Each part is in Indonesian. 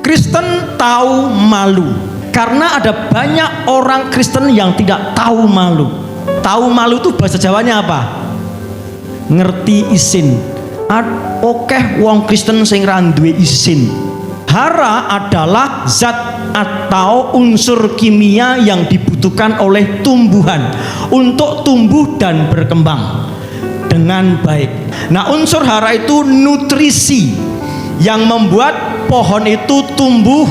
Kristen tahu malu. Karena ada banyak orang Kristen yang tidak tahu malu. Tahu malu itu bahasa Jawanya apa? Ngerti isin. Okeh wong Kristen sing ra duwe isin. Hara adalah zat atau unsur kimia yang dibutuhkan oleh tumbuhan untuk tumbuh dan berkembang dengan baik. Nah, unsur hara itu nutrisi yang membuat pohon itu tumbuh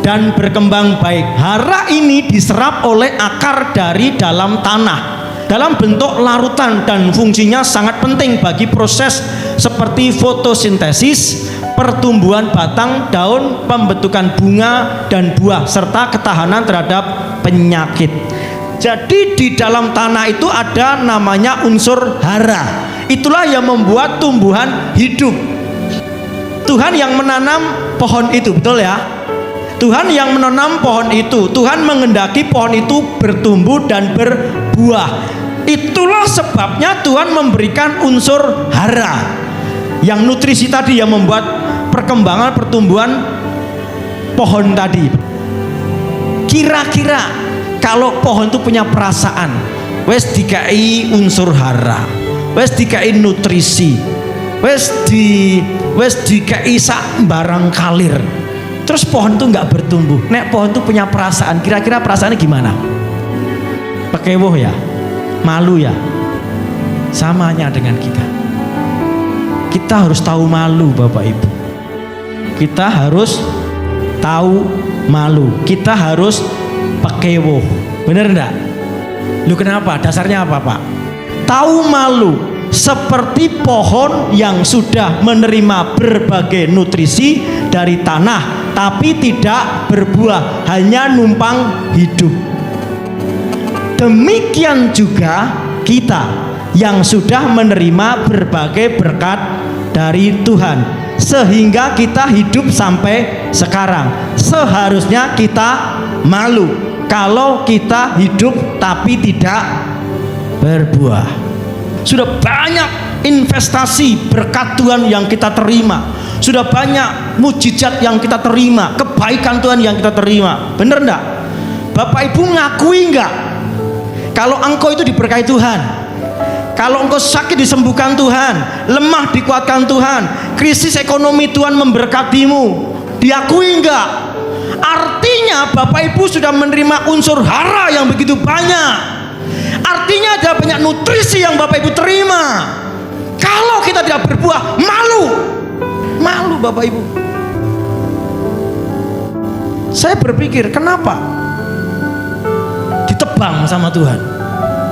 dan berkembang baik. Hara ini diserap oleh akar dari dalam tanah dalam bentuk larutan dan fungsinya sangat penting bagi proses seperti fotosintesis, pertumbuhan batang, daun, pembentukan bunga dan buah, serta ketahanan terhadap penyakit. Jadi di dalam tanah itu ada namanya unsur hara. Itulah yang membuat tumbuhan hidup. Tuhan yang menanam pohon itu, betul ya? Tuhan yang menanam pohon itu. Tuhan menghendaki pohon itu bertumbuh dan berbuah. Itulah sebabnya Tuhan memberikan unsur hara, yang nutrisi tadi yang membuat perkembangan pertumbuhan pohon tadi. Kira-kira kalau pohon itu punya perasaan, wes dikai unsur hara, wes dikai nutrisi, wes dikai sak barang kalir, terus pohon itu nggak bertumbuh. Nek pohon itu punya perasaan, kira-kira perasaannya gimana? Pekewoh ya, malu ya. Samanya dengan kita. Kita harus tahu malu, Bapak Ibu. Kita harus tahu malu. Kita harus pekewoh. Bener enggak? Lu kenapa? Dasarnya apa, Pak? Tahu malu seperti pohon yang sudah menerima berbagai nutrisi dari tanah tapi tidak berbuah, hanya numpang hidup. Demikian juga kita yang sudah menerima berbagai berkat dari Tuhan sehingga kita hidup sampai sekarang. Seharusnya kita malu kalau kita hidup tapi tidak berbuah. Sudah banyak investasi berkat Tuhan yang kita terima, sudah banyak mujizat yang kita terima, kebaikan Tuhan yang kita terima. Bener enggak? Bapak Ibu ngakui enggak kalau engkau itu diberkahi Tuhan? Kalau engkau sakit disembuhkan Tuhan, lemah dikuatkan Tuhan, krisis ekonomi Tuhan memberkatimu, diakui enggak? Artinya Bapak Ibu sudah menerima unsur hara yang begitu banyak. Artinya ada banyak nutrisi yang Bapak Ibu terima. Kalau kita tidak berbuah, malu Bapak Ibu. Saya berpikir, kenapa ditebang sama Tuhan?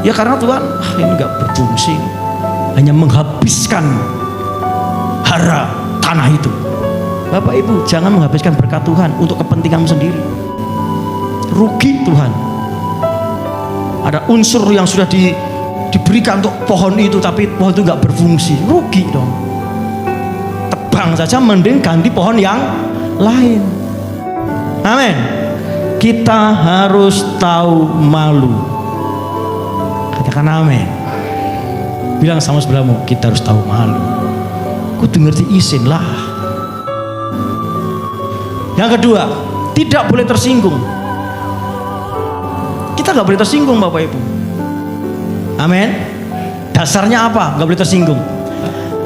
Ya karena Tuhan ini nggak berfungsi, hanya menghabiskan hara tanah itu. Bapak Ibu, jangan menghabiskan berkat Tuhan untuk kepentinganmu sendiri. Rugi Tuhan. Ada unsur yang sudah diberikan untuk pohon itu, tapi pohon itu nggak berfungsi, rugi dong. Tebang saja, mending ganti pohon yang lain. Amin. Kita harus tahu malu. Katakan amin. Bilang sama sebelahmu, kita harus tahu malu. Kudu ngerti isin lah. Yang kedua, tidak boleh tersinggung. Kita nggak boleh tersinggung, Bapak Ibu. Amin. Dasarnya apa? Nggak boleh tersinggung.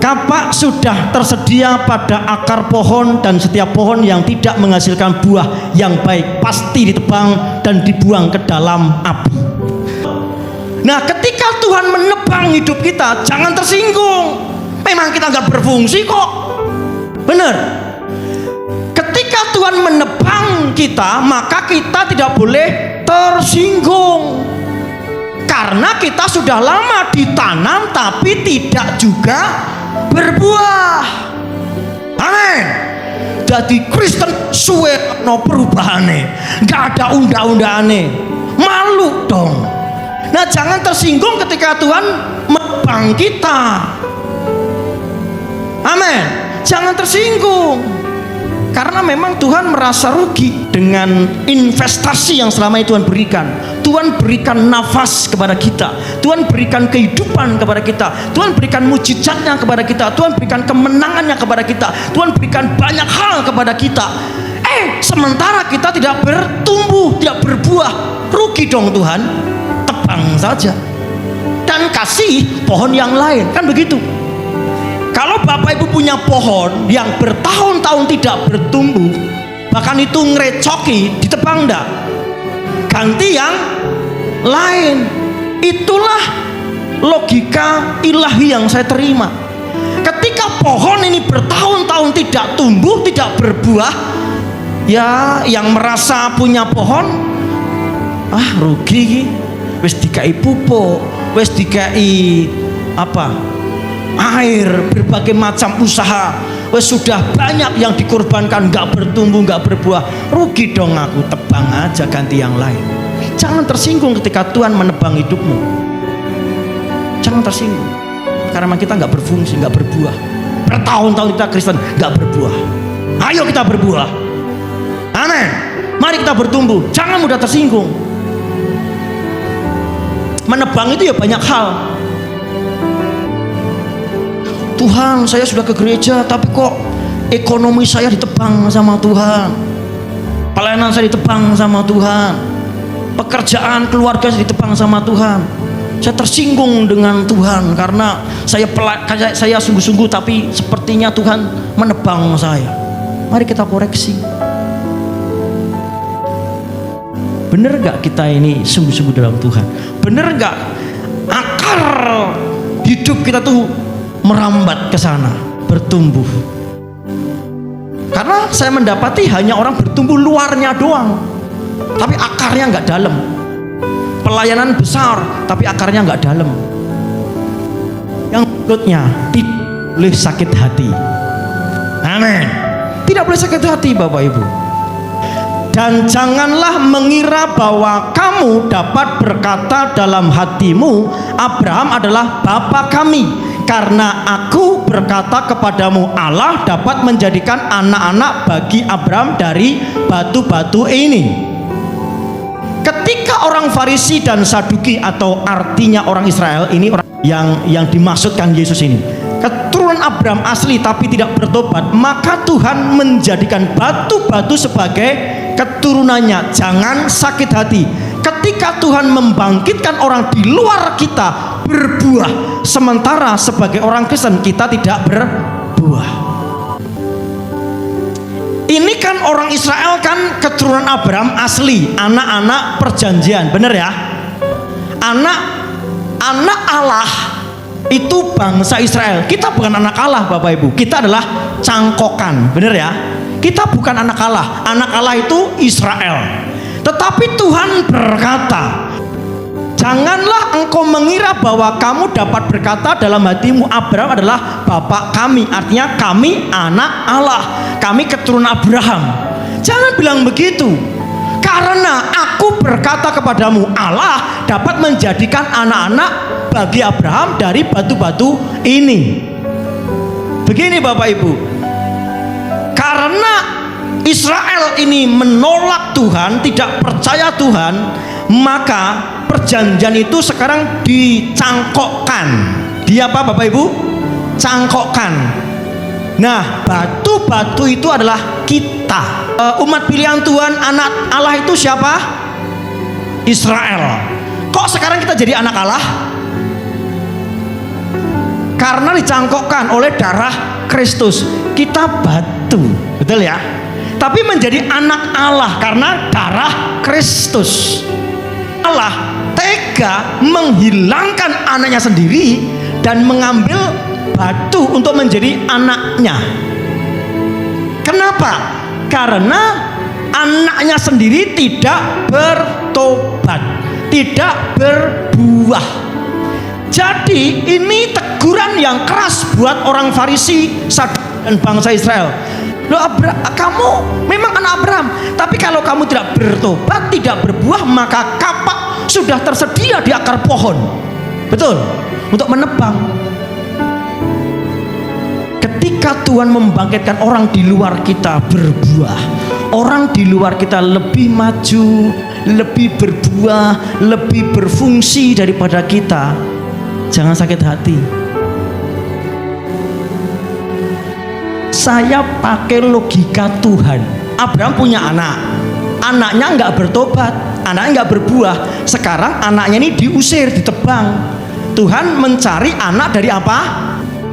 Kapak sudah tersedia pada akar pohon, dan setiap pohon yang tidak menghasilkan buah yang baik pasti ditebang dan dibuang ke dalam api. Nah, ketika Tuhan menebang hidup kita, jangan tersinggung. Memang kita nggak berfungsi kok. Bener. Ketika Tuhan menebang kita, maka kita tidak boleh tersinggung. Karena kita sudah lama ditanam tapi tidak juga berbuah. Amin. Jadi Kristen suwe no perubahane, nggak ada undang-undangane, malu dong. Nah, jangan tersinggung ketika Tuhan menebang kita. Amin. Jangan tersinggung. Karena memang Tuhan merasa rugi dengan investasi yang selama ini Tuhan berikan. Tuhan berikan nafas kepada kita, Tuhan berikan kehidupan kepada kita, Tuhan berikan mujizatnya kepada kita, Tuhan berikan kemenangannya kepada kita, Tuhan berikan banyak hal kepada kita. Sementara kita tidak bertumbuh, tidak berbuah, rugi dong Tuhan. Tebang saja dan kasih pohon yang lain, kan begitu. Kalau Bapak Ibu punya pohon yang bertahun-tahun tidak bertumbuh, bahkan itu ngerecoki, ditebang enggak? Ganti yang lain. Itulah logika ilahi yang saya terima. Ketika pohon ini bertahun-tahun tidak tumbuh, tidak berbuah, ya yang merasa punya pohon, rugi, wis dikai pupuk, wis dikai air, berbagai macam usaha, sudah banyak yang dikorbankan, nggak bertumbuh, nggak berbuah, rugi dong aku. Tebang aja, ganti yang lain. Jangan tersinggung ketika Tuhan menebang hidupmu. Jangan tersinggung, karena kita nggak berfungsi, nggak berbuah. Bertahun-tahun kita Kristen nggak berbuah. Ayo kita berbuah. Amin. Mari kita bertumbuh. Jangan mudah tersinggung. Menebang itu ya banyak hal. Tuhan, saya sudah ke gereja, tapi kok ekonomi saya ditebang sama Tuhan, pelayanan saya ditebang sama Tuhan, pekerjaan keluarga saya ditebang sama Tuhan. Saya tersinggung dengan Tuhan karena saya sungguh-sungguh, tapi sepertinya Tuhan menebang saya. Mari kita koreksi. Bener gak kita ini sungguh-sungguh dalam Tuhan? Bener gak akar hidup kita tuh merambat ke sana, bertumbuh? Karena saya mendapati hanya orang bertumbuh luarnya doang, tapi akarnya nggak dalam. Pelayanan besar, tapi akarnya nggak dalam. Yang berikutnya, tidak boleh sakit hati. Amin. Tidak boleh sakit hati, Bapak Ibu. Dan janganlah mengira bahwa kamu dapat berkata dalam hatimu, Abraham adalah bapa kami, karena aku berkata kepadamu, Allah dapat menjadikan anak-anak bagi Abraham dari batu-batu ini. Ketika orang Farisi dan Saduki, atau artinya orang Israel, ini orang yang dimaksudkan Yesus ini, keturunan Abraham asli tapi tidak bertobat, maka Tuhan menjadikan batu-batu sebagai keturunannya. Jangan sakit hati ketika Tuhan membangkitkan orang di luar kita berbuah, sementara sebagai orang Kristen kita tidak berbuah. Ini kan orang Israel kan keturunan Abraham asli, anak-anak perjanjian, bener ya? Anak Allah itu bangsa Israel. Kita bukan anak Allah, Bapak Ibu. Kita adalah cangkokan, bener ya? Kita bukan anak Allah. Anak Allah itu Israel. Tetapi Tuhan berkata, janganlah engkau mengira bahwa kamu dapat berkata dalam hatimu, Abraham adalah bapak kami. Artinya kami anak Allah, kami keturunan Abraham. Jangan bilang begitu, karena aku berkata kepadamu, Allah dapat menjadikan anak-anak bagi Abraham dari batu-batu ini. Begini Bapak Ibu, karena Israel ini menolak Tuhan, tidak percaya Tuhan, maka perjanjian itu sekarang dicangkokkan. Dia apa Bapak Ibu? Cangkokkan. Nah, batu-batu itu adalah kita. Umat pilihan Tuhan, anak Allah itu siapa? Israel. Kok sekarang kita jadi anak Allah? Karena dicangkokkan oleh darah Kristus. Kita batu, betul ya? Tapi menjadi anak Allah karena darah Kristus. Allah tega menghilangkan anaknya sendiri dan mengambil batu untuk menjadi anaknya. Kenapa? Karena anaknya sendiri tidak bertobat, tidak berbuah. Jadi ini teguran yang keras buat orang Farisi dan bangsa Israel. Loh, kamu memang anak Abraham, tapi kalau kamu tidak bertobat, tidak berbuah, maka kapak sudah tersedia di akar pohon, betul, untuk menebang. Ketika Jika Tuhan membangkitkan orang di luar kita berbuah, orang di luar kita lebih maju, lebih berbuah, lebih berfungsi daripada kita, jangan sakit hati. Saya pakai logika Tuhan. Abraham punya anak, anaknya nggak bertobat, anaknya nggak berbuah. Sekarang anaknya ini diusir, ditebang. Tuhan mencari anak dari apa?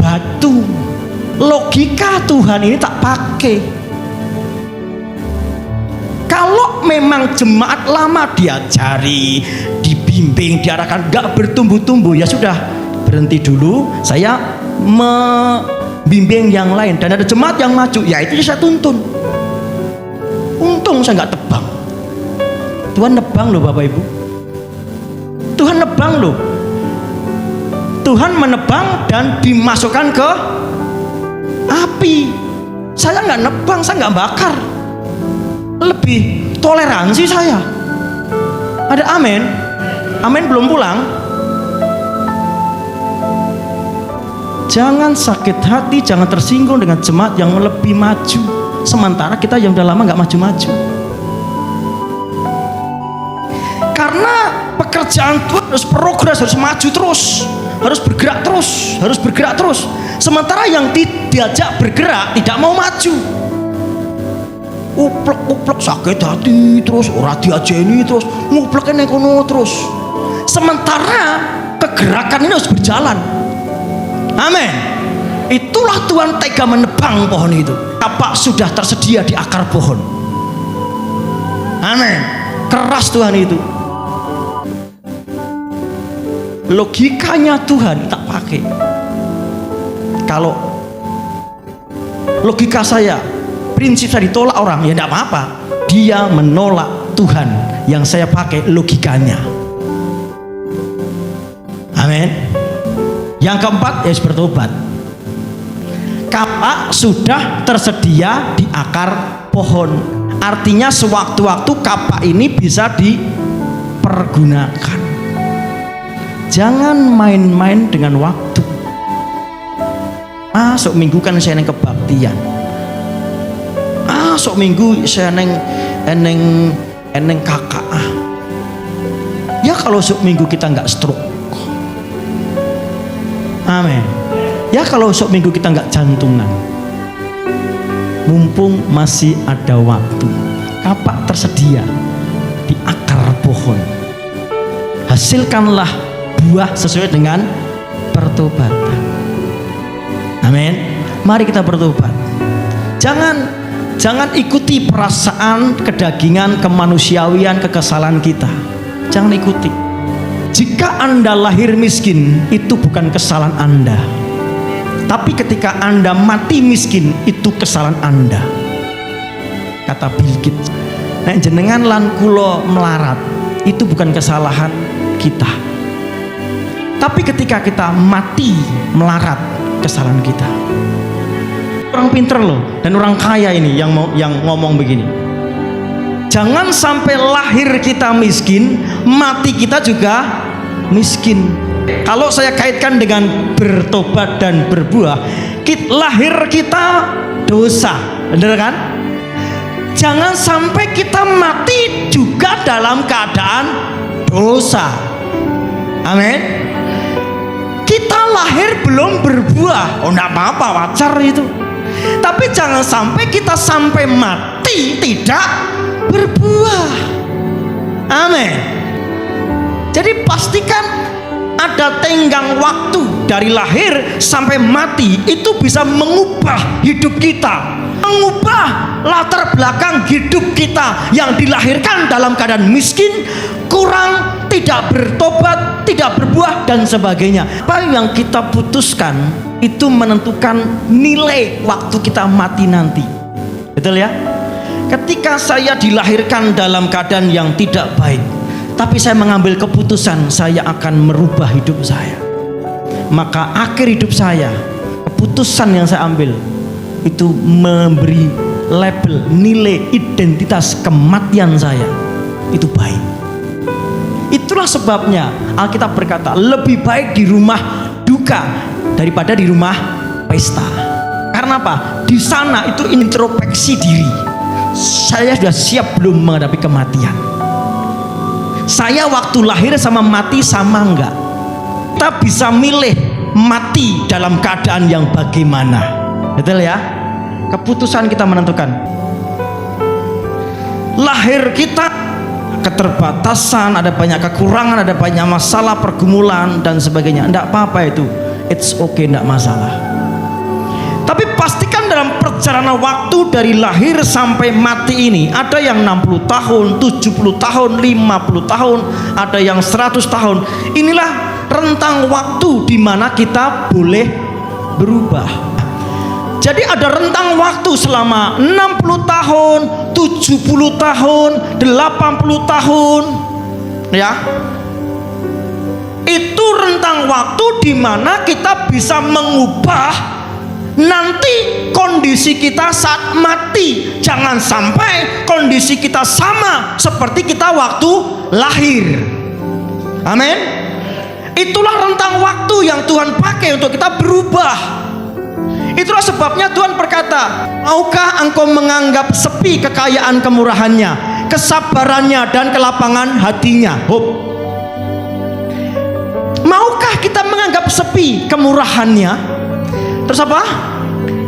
Batu. Logika Tuhan ini tak pakai. Kalau memang jemaat lama diajari, dibimbing, diarahkan nggak bertumbuh-tumbuh, ya sudah, berhenti dulu. Saya membimbing yang lain, dan ada jemaat yang maju, ya itu saya tuntun. Untung saya nggak tebang. Tuhan nebang loh Bapak Ibu. Tuhan nebang loh. Tuhan menebang dan dimasukkan ke api. Saya nggak nebang, saya nggak bakar. Lebih toleransi saya. Ada amin? Amin belum pulang. Jangan sakit hati, jangan tersinggung dengan jemaat yang lebih maju, sementara kita yang udah lama nggak maju-maju. Karena pekerjaan Tuhan harus progres, harus maju terus, harus bergerak terus, harus bergerak terus. Sementara yang diajak bergerak tidak mau maju, uplek sakit hati terus, ora diajeni terus, ngupleknya kono terus. Sementara kegerakan ini harus berjalan. Amin. Itulah Tuhan tega menebang pohon itu. Kapak sudah tersedia di akar pohon. Amin. Keras Tuhan itu. Logikanya Tuhan tak pakai. Kalau logika saya, prinsip saya ditolak orang, ya tidak apa-apa. Dia menolak Tuhan yang saya pakai logikanya. Amin. Yang keempat, ya bertobat. Kapak sudah tersedia di akar pohon. Artinya sewaktu-waktu kapak ini bisa dipergunakan. Jangan main-main dengan waktu. Sok minggu kan saya neng kebaktian. Sok minggu saya eneng kakak. Ya kalau sok minggu kita nggak stroke. Amin. Ya kalau sok minggu kita nggak jantungan. Mumpung masih ada waktu, kapak tersedia di akar pohon. Hasilkanlah buah sesuai dengan pertobatan. Amin. Mari kita bertobat. Jangan ikuti perasaan, kedagingan, kemanusiawian, kekesalan kita. Jangan ikuti. Jika Anda lahir miskin, itu bukan kesalahan Anda. Tapi ketika Anda mati miskin, itu kesalahan Anda. Kata Bill Gates, nek jenengan lan kula melarat, itu bukan kesalahan kita. Tapi ketika kita mati melarat, kesalahan kita. Orang pinter loh dan orang kaya ini yang ngomong begini. Jangan sampai lahir kita miskin, mati kita juga miskin. Kalau saya kaitkan dengan bertobat dan berbuah, lahir kita dosa, benar kan? Jangan sampai kita mati juga dalam keadaan dosa. Amin. Kita lahir belum berbuah, enggak apa-apa, wajar itu. Tapi jangan sampai kita sampai mati tidak berbuah. Amin. Jadi pastikan ada tenggang waktu dari lahir sampai mati, itu bisa mengubah hidup kita, mengubah latar belakang hidup kita yang dilahirkan dalam keadaan miskin, kurang, tidak bertobat, tidak berbuah dan sebagainya. Apa yang kita putuskan itu menentukan nilai waktu kita mati nanti. Betul ya? Ketika saya dilahirkan dalam keadaan yang tidak baik, tapi saya mengambil keputusan saya akan merubah hidup saya, maka akhir hidup saya, keputusan yang saya ambil itu memberi label, nilai, identitas kematian saya itu baik. Itulah sebabnya Alkitab berkata lebih baik di rumah duka daripada di rumah pesta. Karena Karena apa? Di sana itu introspeksi diri. Saya sudah siap belum menghadapi kematian? Saya waktu lahir sama mati sama enggak? Kita bisa milih mati dalam keadaan yang bagaimana. Betul ya? Keputusan kita menentukan. Lahir kita keterbatasan, ada banyak kekurangan, ada banyak masalah, pergumulan dan sebagainya. Enggak apa-apa itu. It's okay, enggak masalah. Tapi pastikan dalam perjalanan waktu dari lahir sampai mati ini, ada yang 60 tahun, 70 tahun, 50 tahun, ada yang 100 tahun. Inilah rentang waktu di mana kita boleh berubah. Jadi ada rentang waktu selama 60 tahun, 70 tahun, 80 tahun, ya. Itu rentang waktu di mana kita bisa mengubah nanti kondisi kita saat mati. Jangan sampai kondisi kita sama seperti kita waktu lahir. Amin. Itulah rentang waktu yang Tuhan pakai untuk kita berubah. Itulah sebabnya Tuhan berkata, maukah engkau menganggap sepi kekayaan kemurahannya, kesabarannya dan kelapangan hatinya? Maukah kita menganggap sepi kemurahannya? Terus apa?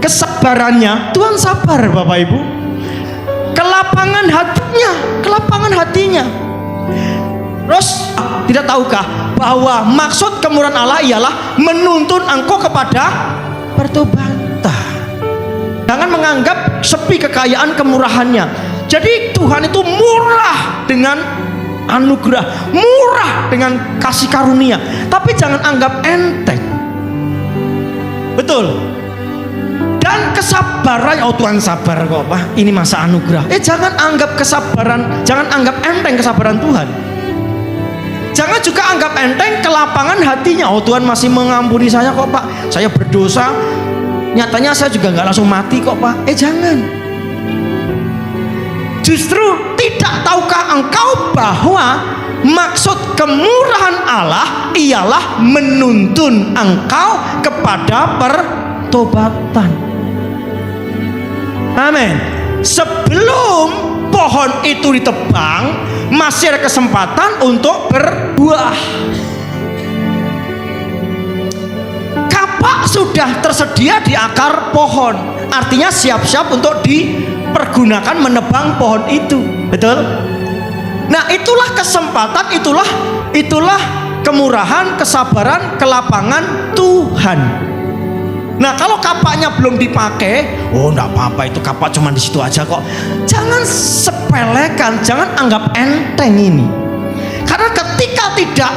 Kesabarannya. Tuhan sabar Bapak Ibu. Kelapangan hatinya. Terus tidak tahukah bahwa maksud kemurahan Allah ialah menuntun engkau kepada pertobatan. Jangan menganggap sepi kekayaan kemurahannya. Jadi Tuhan itu murah dengan anugerah, murah dengan kasih karunia. Tapi jangan anggap enteng. Betul. Dan kesabaran, oh Tuhan sabar kok Pak, ini masa anugerah. Jangan anggap kesabaran, jangan anggap enteng kesabaran Tuhan. Jangan juga anggap enteng kelapangan hatinya. Oh Tuhan masih mengampuni saya kok Pak, saya berdosa, nyatanya saya juga nggak langsung mati kok Pak. Jangan. Justru tidak tahukah engkau bahwa maksud kemurahan Allah ialah menuntun engkau kepada pertobatan. Amin. Sebelum pohon itu ditebang, masih ada kesempatan untuk berbuah. Kapak sudah tersedia di akar pohon, artinya siap-siap untuk dipergunakan menebang pohon itu. Betul? Nah, itulah kesempatan, itulah kemurahan, kesabaran, kelapangan Tuhan. Nah, kalau kapaknya belum dipakai, oh enggak apa-apa, itu kapak cuma di situ aja kok. Jangan sepelekan, jangan anggap enteng ini. Karena ketika tidak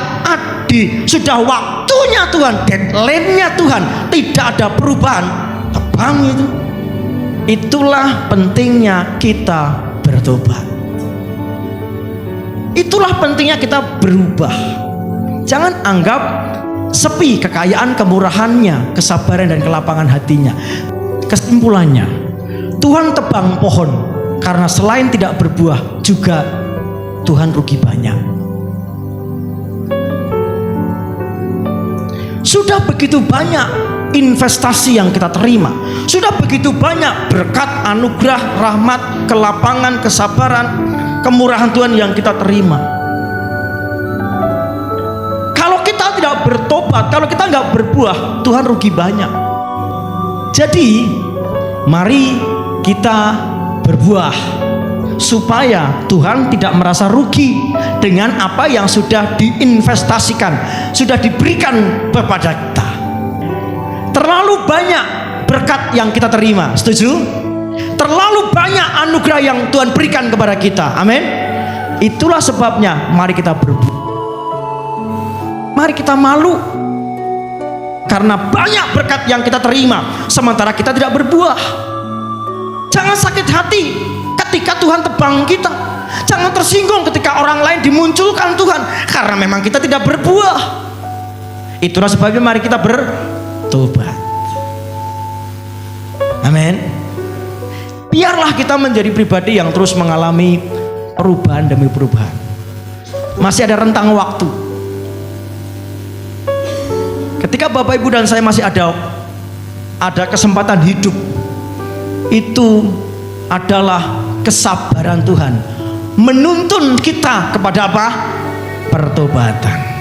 sudah waktunya Tuhan, deadline-nya Tuhan, tidak ada perubahan, tebang itu. Itulah pentingnya kita bertobat. Itulah pentingnya kita berubah. Jangan anggap sepi kekayaan kemurahannya, kesabaran dan kelapangan hatinya. Kesimpulannya, Tuhan tebang pohon karena selain tidak berbuah juga Tuhan rugi banyak. Sudah begitu banyak investasi yang kita terima, sudah begitu banyak berkat, anugerah, rahmat, kelapangan, kesabaran, kemurahan Tuhan yang kita terima. Kalau kita tidak bertobat, kalau kita nggak berbuah, Tuhan rugi banyak. Jadi mari kita berbuah supaya Tuhan tidak merasa rugi dengan apa yang sudah diinvestasikan, sudah diberikan kepada kita. Terlalu banyak berkat yang kita terima, setuju? Terlalu banyak anugerah yang Tuhan berikan kepada kita, amin. Itulah sebabnya mari kita berbuah. Mari kita malu karena banyak berkat yang kita terima sementara kita tidak berbuah. Jangan sakit hati ketika Tuhan tebang kita. Jangan tersinggung ketika orang lain dimunculkan Tuhan karena memang kita tidak berbuah. Itulah sebabnya mari kita bertobat. Amin. Biarlah kita menjadi pribadi yang terus mengalami perubahan demi perubahan. Masih ada rentang waktu. Ketika Bapak Ibu dan saya masih ada ada kesempatan hidup, itu adalah kesabaran Tuhan menuntun kita kepada apa? Pertobatan.